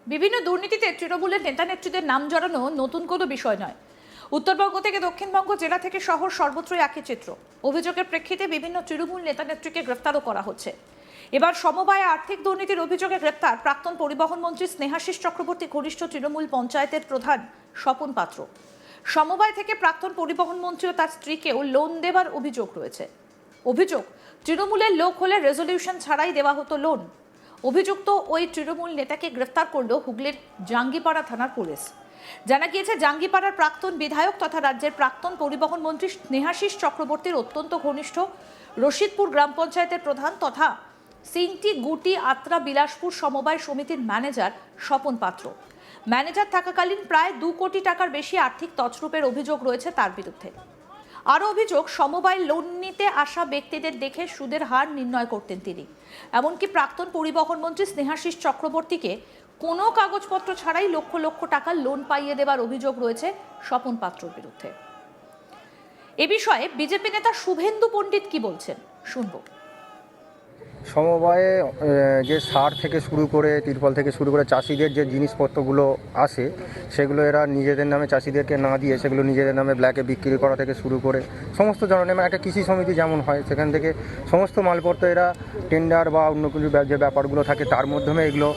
বিভিন্ন দুর্নীতিতে তৃণমূলের নেতা নেত্রীদের নাম জড়ানো নতুন কোনো বিষয় নয়। উত্তরবঙ্গ থেকে দক্ষিণবঙ্গ, জেলা থেকে শহর, সর্বত্রই একই চিত্র। অভিযোগের প্রেক্ষিতে বিভিন্ন তৃণমূল নেতা নেত্রীকে গ্রেফতারও করা হচ্ছে। এবার সমবায়ে আর্থিক দুর্নীতির অভিযোগে গ্রেফতার প্রাক্তন পরিবহন মন্ত্রী স্নেহাশিস চক্রবর্তী ঘনিষ্ঠ তৃণমূল পঞ্চায়েতের প্রধান স্বপন পাত্র। সমবায় থেকে প্রাক্তন পরিবহন মন্ত্রী ও তার স্ত্রীকেও লোন দেবার অভিযোগ রয়েছে। অভিযোগ, তৃণমূলের লোক হলে রেজলিউশন ছাড়াই দেওয়া হতো লোন। অভিযুক্ত ওই তৃণমূল নেতাকে গ্রেফতার করল হুগলির জাঙ্গিপাড়া থানার পুলিশ। জানা গিয়েছে, জাঙ্গিপাড়ার প্রাক্তন বিধায়ক তথা রাজ্যের প্রাক্তন পরিবহন মন্ত্রী স্নেহাশিস চক্রবর্তীর অত্যন্ত ঘনিষ্ঠ রশিদপুর গ্রাম পঞ্চায়েতের প্রধান তথা সিংটি গুটি আত্রা বিলাসপুর সমবায় সমিতির ম্যানেজার স্বপন পাত্র। ম্যানেজার থাকাকালীন প্রায় 2 কোটি টাকার বেশি আর্থিক তছরূপের অভিযোগ রয়েছে তার বিরুদ্ধে। আরও অভিযোগ, সমবায় লোন নিতে আসা ব্যক্তিদের দেখে সুদের হার নির্ণয় করতেন তিনি। এমনকি প্রাক্তন পরিবহন মন্ত্রী স্নেহাশিস চক্রবর্তীকে কোনো কাগজপত্র ছাড়াই লক্ষ লক্ষ টাকা লোন পাইয়ে দেবার অভিযোগ রয়েছে স্বপন পাত্রর বিরুদ্ধে। এ বিষয়ে বিজেপি নেতা শুভেন্দু পণ্ডিত কি বলছেন শুনবো। সমবায়ে যে সার থেকে শুরু করে তিরপল থেকে শুরু করে চাষিদের যে জিনিসপত্রগুলো আসে সেগুলো এরা নিজেদের নামে চাষিদেরকে না দিয়ে সেগুলো নিজেদের নামে ব্ল্যাকে বিক্রি করা থেকে শুরু করে সমস্ত ধরনের, একটা কৃষি সমিতি যেমন হয় সেখান থেকে সমস্ত মালপত্র এরা টেন্ডার বা অন্য কিছু যে ব্যাপারগুলো থাকে তার মাধ্যমে এগুলো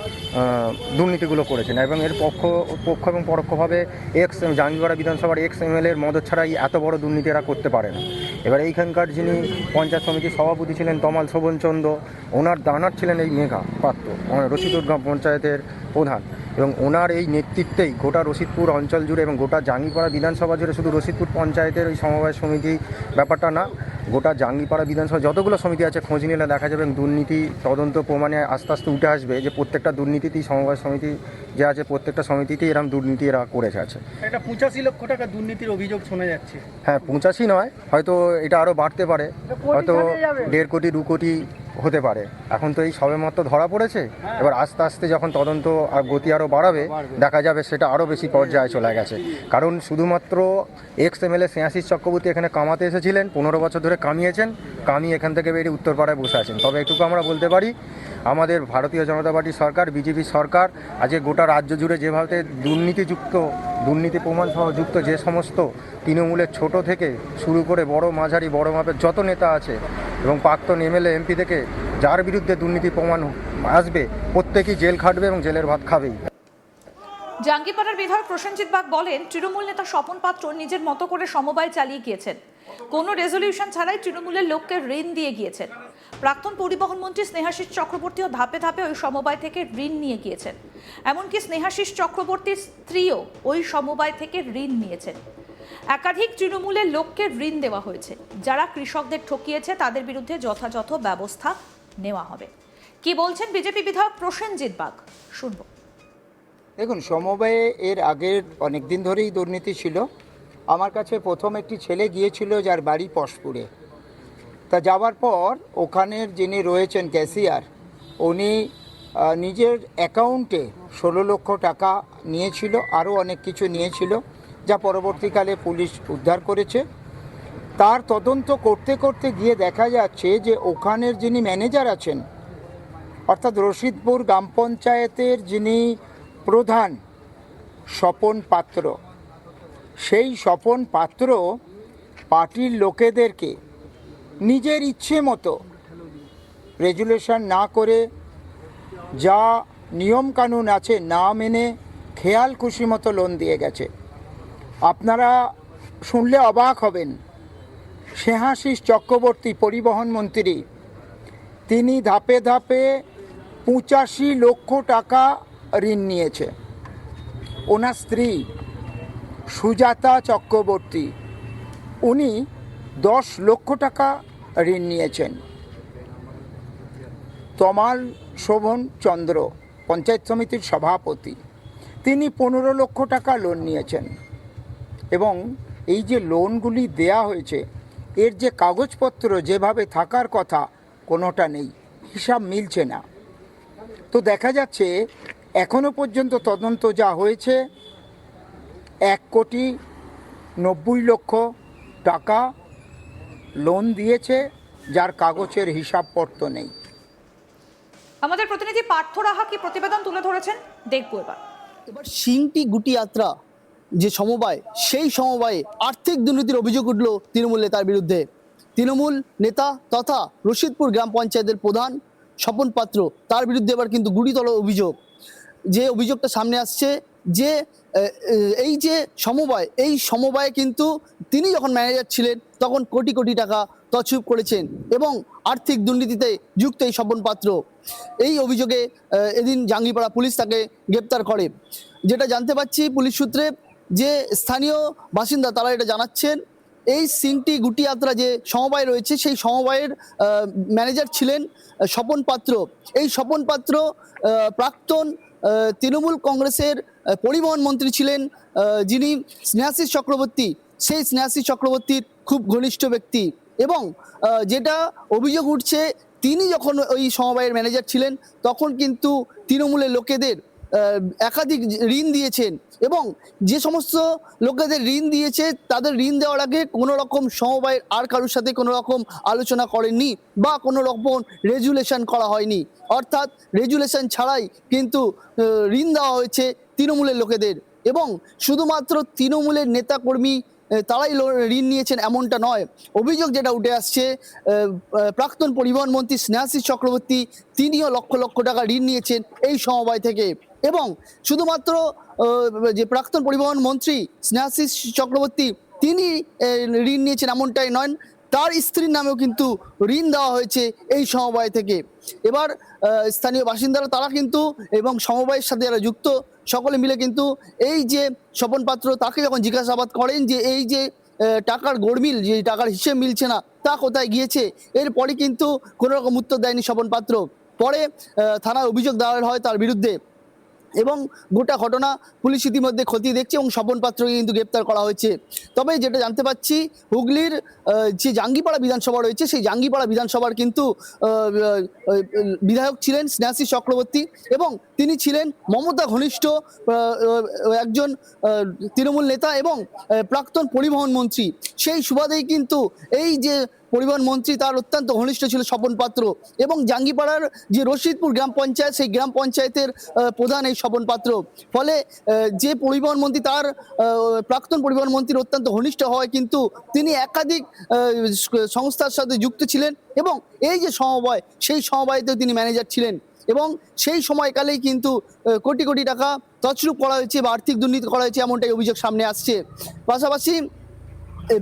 দুর্নীতিগুলো করেছেন। এবং এর পক্ষ এবং পরোক্ষভাবে জাঙ্গিপাড়া বিধানসভার MLA এর মদত ছাড়াই এত বড় দুর্নীতি এরা করতে পারে না। এবার এইখানকার যিনি পঞ্চায়েত সমিতির সভাপতি ছিলেন তমাল শোভনচন্দ্র, ওনার দানার ছিলেন এই মেঘা পাত্র, রশিদপুর গ্রাম পঞ্চায়েতের প্রধান, এবং ওনার এই নেতৃত্বেই গোটা রশিদপুর অঞ্চল জুড়ে এবং গোটা জাঙ্গিপাড়া বিধানসভা জুড়ে, শুধু রশিদপুর পঞ্চায়েতের ওই সমবায় সমিতি ব্যাপারটা না, গোটা জাঙ্গিপাড়া বিধানসভা যতগুলো সমিতি আছে খোঁজ নিলে দেখা যাবে দুর্নীতি তদন্ত প্রমাণে আস্তে আস্তে উঠে আসবে যে প্রত্যেকটা দুর্নীতিতেই সমবায় সমিতি যে আছে প্রত্যেকটা সমিতিতেই এরকম দুর্নীতি এরা করেছে আছে। একটা 85 লক্ষ টাকা দুর্নীতির অভিযোগ শোনা যাচ্ছে। হ্যাঁ, 85 নয়, হয়তো এটা আরও বাড়তে পারে, হয়তো 1.5 কোটি 2 কোটি হতে পারে। এখন তো এই সবেমাত্র ধরা পড়েছে, এবার আস্তে আস্তে যখন তদন্ত আর গতি আরও বাড়াবে দেখা যাবে সেটা আরও বেশি পর্যায়ে চলে গেছে। কারণ শুধুমাত্র MLA স্নেহাশিস চক্রবর্তী এখানে কামাতে এসেছিলেন, 15 বছর ধরে কামিয়েছেন, কামিয়ে এখান থেকে বেরিয়ে উত্তরপাড়ায় বসে আছেন। তবে এটুকু আমরা বলতে পারি, আমাদের ভারতীয় জনতা পার্টির সরকার, বিজেপি সরকার আজকে গোটা রাজ্য জুড়ে যেভাবে দুর্নীতি প্রমাণ সহ যুক্ত যে সমস্ত তৃণমূলের ছোট থেকে শুরু করে বড় মাঝারি বড় মাপের যত নেতা আছে এবং প্রাক্তন MLA MP থেকে যার বিরুদ্ধে দুর্নীতি প্রমাণ আসবে প্রত্যেকেই জেল খাটবে এবং জেলের ভাত খাবেই। জাঙ্গিপাড়ার বিধায়ক প্রসেনজিৎ বাগ বলেন, তৃণমূল নেতা স্বপন পাত্র নিজের মতো করে সমবায় চালিয়ে গিয়েছেন, কোনো রেজলিউশন ছাড়াই তৃণমূলের লোককে ঋণ দিয়ে গিয়েছেন। প্রাক্তন পরিবহন মন্ত্রী স্নেহাশিস চক্রবর্তীও ধাপে ধাপে ওই সমবায় থেকে ঋণ নিয়ে গিয়েছেন। এমনকি স্নেহাশিস চক্রবর্তীর স্ত্রীও ওই সমবায় থেকে ঋণ নিয়েছেন। একাধিক তৃণমূলের লোককে ঋণ দেওয়া হয়েছে। যারা কৃষকদের ঠকিয়েছে তাদের বিরুদ্ধে যথাযথ ব্যবস্থা নেওয়া হবে। কি বলছেন বিজেপি বিধায়ক প্রসেনজিৎ বাগ শুনবো। দেখুন, সমবায়ে এর আগের অনেক দিন ধরেই দুর্নীতি ছিল। আমার কাছে প্রথম একটি ছেলে গিয়েছিল যার বাড়ি পশপুরে। তা যাওয়ার পর ওখানের যিনি রয়েছেন ক্যাশিয়ার, উনি নিজের অ্যাকাউন্টে 16 লক্ষ টাকা নিয়েছিল, আরও অনেক কিছু নিয়েছিল, যা পরবর্তীকালে পুলিশ উদ্ধার করেছে। তার তদন্ত করতে করতে গিয়ে দেখা যাচ্ছে যে ওখানের যিনি ম্যানেজার আছেন, অর্থাৎ রশিদপুর গ্রাম পঞ্চায়েতের যিনি প্রধান স্বপন পাত্র, সেই স্বপন পাত্র পার্টির লোকেদেরকে নিজের ইচ্ছে মতো রেজুলেশন না করে, যা নিয়মকানুন আছে না মেনে খেয়াল খুশি মতো লোন দিয়ে গেছে। আপনারা শুনলে অবাক হবেন, স্নেহাশিস চক্রবর্তী পরিবহন মন্ত্রী, তিনি ধাপে ধাপে 85 লক্ষ টাকা ঋণ নিয়েছে। ওনার স্ত্রী সুজাতা চক্রবর্তী, উনি 10 লক্ষ টাকা ঋণ নিয়েছেন। তমাল শোভনচন্দ্র পঞ্চায়েত সমিতির সভাপতি, তিনি 15 লক্ষ টাকা লোন নিয়েছেন। এবং এই যে লোনগুলি দেয়া হয়েছে এর যে কাগজপত্র যেভাবে থাকার কথা কোনোটা নেই, হিসাব মিলছে না। তো দেখা যাচ্ছে এখনো পর্যন্ত তদন্ত যা হয়েছে 1,90 লক্ষ টাকা লোন দিয়েছে, যার কাগজের হিসাবপত্র নেই। আমাদের প্রতিনিধি পার্থ রাহা কি প্রতিবেদন তুলে ধরেছেন দেখবো এবার। এবার সিংটি গুটি যাত্রা যে সমবায়, সেই সমবায়ে আর্থিক দুর্নীতির অভিযোগ উঠল তৃণমূল নেতার বিরুদ্ধে। তৃণমূল নেতা তথা রশিদপুর গ্রাম পঞ্চায়েতের প্রধান স্বপন পাত্র, তার বিরুদ্ধে এবার কিন্তু গুরুতর অভিযোগ। যে অভিযোগটা সামনে আসছে যে এই যে সমবায়, এই সমবায়ে কিন্তু তিনি যখন ম্যানেজার ছিলেন তখন কোটি কোটি টাকা তছরূপ করেছেন এবং আর্থিক দুর্নীতিতে যুক্ত এই স্বপন পাত্র। এই অভিযোগে এদিন জাঙ্গিপাড়া পুলিশ তাকে গ্রেপ্তার করে। যেটা জানতে পারছি পুলিশ সূত্রে, যে স্থানীয় বাসিন্দা তারা এটা জানাচ্ছেন, এই সিংটি গুটি যাত্রা যে সমবায় রয়েছে সেই সমবায়ের ম্যানেজার ছিলেন স্বপন পাত্র। এই স্বপন পাত্র প্রাক্তন তৃণমূল কংগ্রেসের পরিবহন মন্ত্রী ছিলেন, যিনি স্নেহাশিস চক্রবর্তী, সেই স্নেহাশিস চক্রবর্তীর খুব ঘনিষ্ঠ ব্যক্তি। এবং যেটা অভিযোগ উঠছে, তিনি যখন ওই সমবায়ের ম্যানেজার ছিলেন তখন কিন্তু তৃণমূলের লোকেদের একাধিক ঋণ দিয়েছেন এবং যে সমস্ত লোকেদের ঋণ দিয়েছে তাদের ঋণ দেওয়ার আগে কোনো রকম সমবায়ের আর কারোর সাথে কোনো রকম আলোচনা করেননি বা কোনো রকম রেজুলেশন করা হয়নি। অর্থাৎ রেজুলেশন ছাড়াই কিন্তু ঋণ দেওয়া হয়েছে তৃণমূলের লোকেদের। এবং শুধুমাত্র তৃণমূলের নেতাকর্মী তারাই ঋণ নিয়েছেন এমনটা নয়। অভিযোগ যেটা উঠে আসছে, প্রাক্তন পরিবহন মন্ত্রী স্নেহাশিস চক্রবর্তী তিনিও লক্ষ লক্ষ টাকা ঋণ নিয়েছেন এই সমবায় থেকে। এবং শুধুমাত্র যে প্রাক্তন পরিবহন মন্ত্রী স্নেহাশিস চক্রবর্তী তিনি ঋণ নিয়েছেন এমনটাই নয়, তার স্ত্রীর নামেও কিন্তু ঋণ দেওয়া হয়েছে এই সমবায় থেকে। এবার স্থানীয় বাসিন্দারা তারা কিন্তু এবং সমবায়ের সাথে যারা যুক্ত সকলে মিলে কিন্তু এই যে স্বপন পাত্র, তাকে যখন জিজ্ঞাসাবাদ করেন যে এই যে টাকার গড়মিল, যে টাকার হিসেব মিলছে না তা কোথায় গিয়েছে, এরপরে কিন্তু কোনো রকম উত্তর দেয়নি স্বপন পাত্র। পরে থানায় অভিযোগ দায়ের হয় তার বিরুদ্ধে এবং গোটা ঘটনা পুলিশ ইতিমধ্যে খতিয়ে দেখছে এবং স্বপন পাত্রকে কিন্তু গ্রেপ্তার করা হয়েছে। তবে যেটা জানতে পাচ্ছি, হুগলির যে জাঙ্গিপাড়া বিধানসভা রয়েছে সেই জাঙ্গিপাড়া বিধানসভার কিন্তু বিধায়ক ছিলেন স্নেহাশিস চক্রবর্তী এবং তিনি ছিলেন মমতা ঘনিষ্ঠ একজন তৃণমূল নেতা এবং প্রাক্তন পরিবহন মন্ত্রী। সেই সুবাদেই কিন্তু এই যে পরিবহন মন্ত্রী তার অত্যন্ত ঘনিষ্ঠ ছিল স্বপন পাত্র এবং জাঙ্গিপাড়ার যে রশিদপুর গ্রাম পঞ্চায়েত, সেই গ্রাম পঞ্চায়েতের প্রধান এই স্বপন পাত্র। ফলে যে পরিবহন মন্ত্রী তার প্রাক্তন পরিবহন মন্ত্রীর অত্যন্ত ঘনিষ্ঠ হওয়ায় কিন্তু তিনি একাধিক সংস্থার সাথে যুক্ত ছিলেন এবং এই যে সমবায়, সেই সমবায়তেও তিনি ম্যানেজার ছিলেন এবং সেই সময়কালেই কিন্তু কোটি কোটি টাকা তছরূপ করা হয়েছে বা আর্থিক দুর্নীতি করা হয়েছে এমনটাই অভিযোগ সামনে আসছে। পাশাপাশি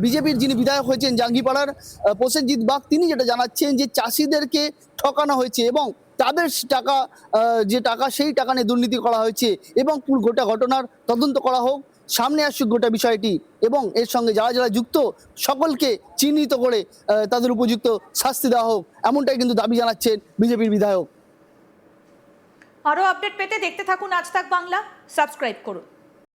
বিজেপির যিনি বিধায়ক হয়েছেন জাঙ্গিপাড়ার প্রসেনজিৎ বাগ, তিনি যেটা জানাচ্ছেন যে চাষিদেরকে ঠকানো হয়েছে এবং তাদের টাকা, যে টাকা সেই টাকা নিয়ে দুর্নীতি করা হয়েছে এবং পুরো গোটা ঘটনার তদন্ত করা হোক, সামনে আসুক গোটা বিষয়টি এবং এর সঙ্গে যারা যারা যুক্ত সকলকে চিহ্নিত করে তাদের উপযুক্ত শাস্তি দেওয়া হোক, এমনটাই কিন্তু দাবি জানাচ্ছেন বিজেপির বিধায়ক। আরও আপডেট পেতে দেখতে থাকুন আজ তাক বাংলা, সাবস্ক্রাইব করুন।